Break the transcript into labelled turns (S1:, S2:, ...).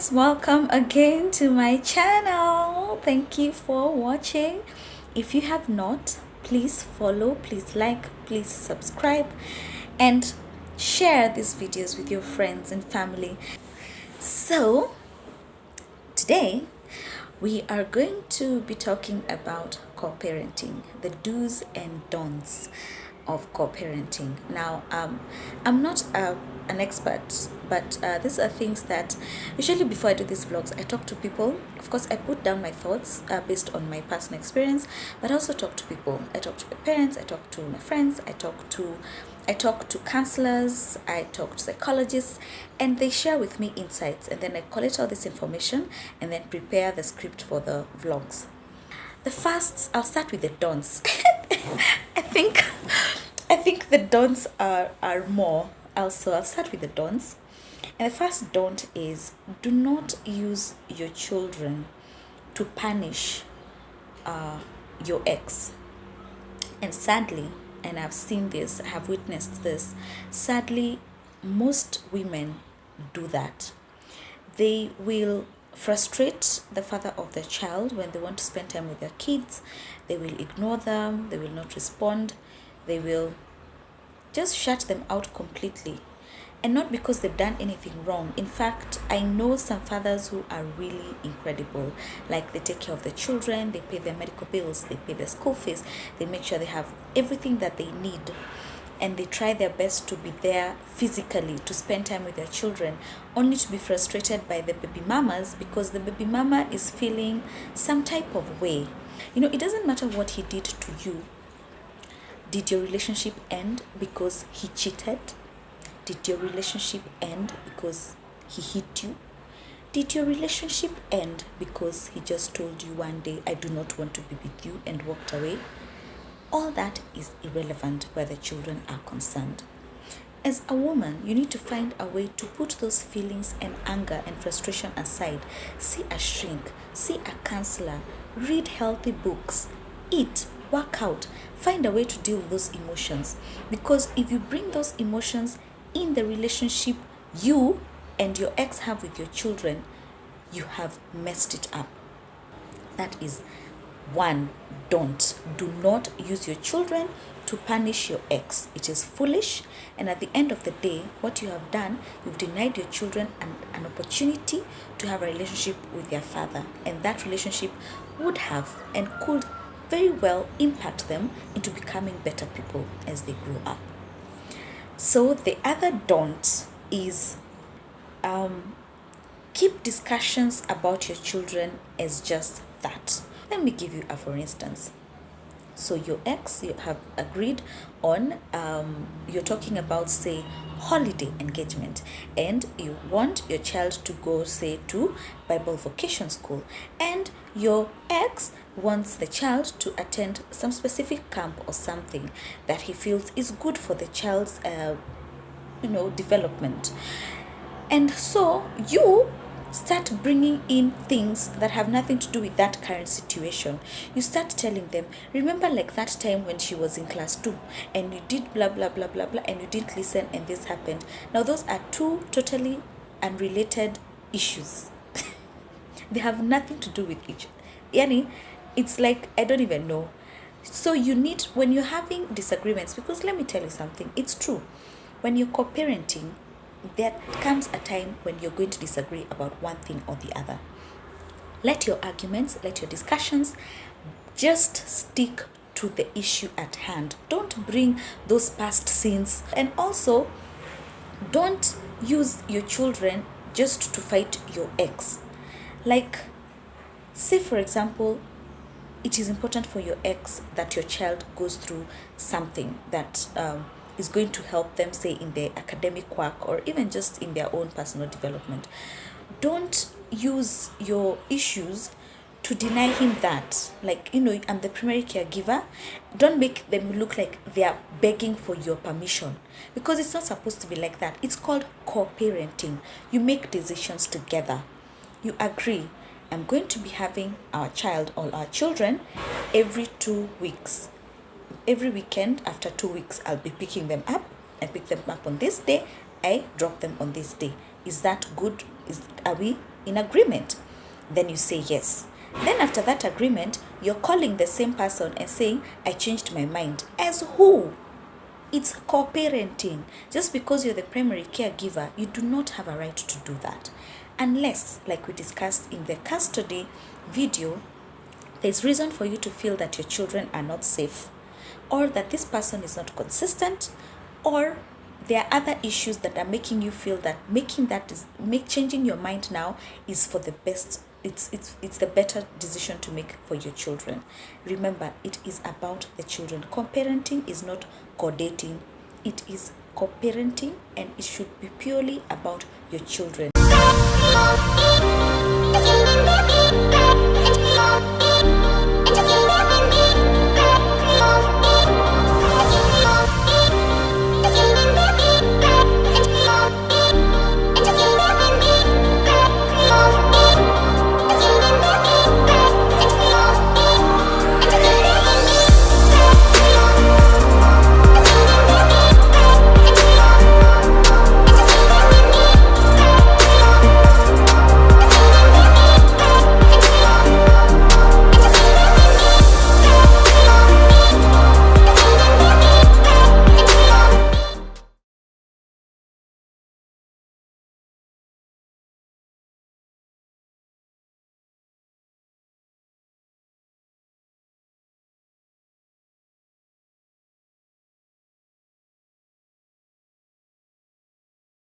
S1: guys, welcome again to my channel. Thank you for watching. If you have not, please follow, please like, please subscribe, and share these videos with your friends and family. So today we are going to be talking about co-parenting, the do's and don'ts of co-parenting. Now, I'm not an expert, but these are things that usually before I do these vlogs, I talk to people. Of course, I put down my thoughts based on my personal experience, but I also talk to people. I talk to my parents, I talk to my friends, I talk to counselors, I talk to psychologists, and they share with me insights, and then I collect all this information and then prepare the script for the vlogs. I'll start with the don'ts. I think I think the don'ts are more. Also, I'll start with the don'ts. And the first don't is, do not use your children to punish your ex. And sadly, and I've seen this, I have witnessed this, sadly, most women do that. They will frustrate the father of the child when they want to spend time with their kids. They will ignore them, they will not respond, they will just shut them out completely. And not because they've done anything wrong. In fact, I know some fathers who are really incredible. Like, they take care of the children, they pay their medical bills, they pay their school fees, they make sure they have everything that they need, and they try their best to be there physically to spend time with their children, only to be frustrated by the baby mamas because the baby mama is feeling some type of way. It doesn't matter what he did to you. Did your relationship end because he cheated? Did your relationship end because he hit you? Did your relationship end because he just told you one day, I do not want to be with you, and walked away? All that is irrelevant where the children are concerned. As a woman, you need to find a way to put those feelings and anger and frustration aside. See a shrink, see a counselor, read healthy books, eat, work out, find a way to deal with those emotions. Because if you bring those emotions in the relationship you and your ex have with your children, you have messed it up. That is one don't. Do not use your children to punish your ex. It is foolish, and at the end of the day, what you have done, you've denied your children an opportunity to have a relationship with their father, and that relationship would have and could very well impact them into becoming better people as they grow up. So the other don't is keep discussions about your children as just that. Let me give you a for instance. So your ex, you have agreed on, you're talking about, say, holiday engagement, and you want your child to go, say, to Bible vocation school, and your ex wants the child to attend some specific camp or something that he feels is good for the child's development. And so you start bringing in things that have nothing to do with that current situation. You start telling them, remember, like that time when she was in class 2 and you did blah blah blah blah blah and you didn't listen and this happened. Now those are two totally unrelated issues. They have nothing to do with each. It's like, I don't even know. So you need, when you're having disagreements, because let me tell you something, it's true. When you're co-parenting, there comes a time when you're going to disagree about one thing or the other. Let your arguments, let your discussions just stick to the issue at hand. Don't bring those past sins. And also, don't use your children just to fight your ex. Like, say for example, it is important for your ex that your child goes through something that is going to help them, say, in their academic work or even just in their own personal development. Don't use your issues to deny him that. Like, I'm the primary caregiver. Don't make them look like they are begging for your permission, because it's not supposed to be like that. It's called co-parenting. You make decisions together. You agree, I'm going to be having our child, all our children, every 2 weeks. Every weekend after 2 weeks, I'll be picking them up. I pick them up on this day, I drop them on this day. Is that good? Are we in agreement? Then you say yes. Then after that agreement, you're calling the same person and saying, I changed my mind. As who? It's co-parenting. Just because you're the primary caregiver, you do not have a right to do that. Unless, like we discussed in the custody video, there's reason for you to feel that your children are not safe, or that this person is not consistent, or there are other issues that are making you feel that changing your mind now is for the best. It's the better decision to make for your children. Remember, it is about the children. Co-parenting is not co-dating. It is co-parenting, and it should be purely about your children.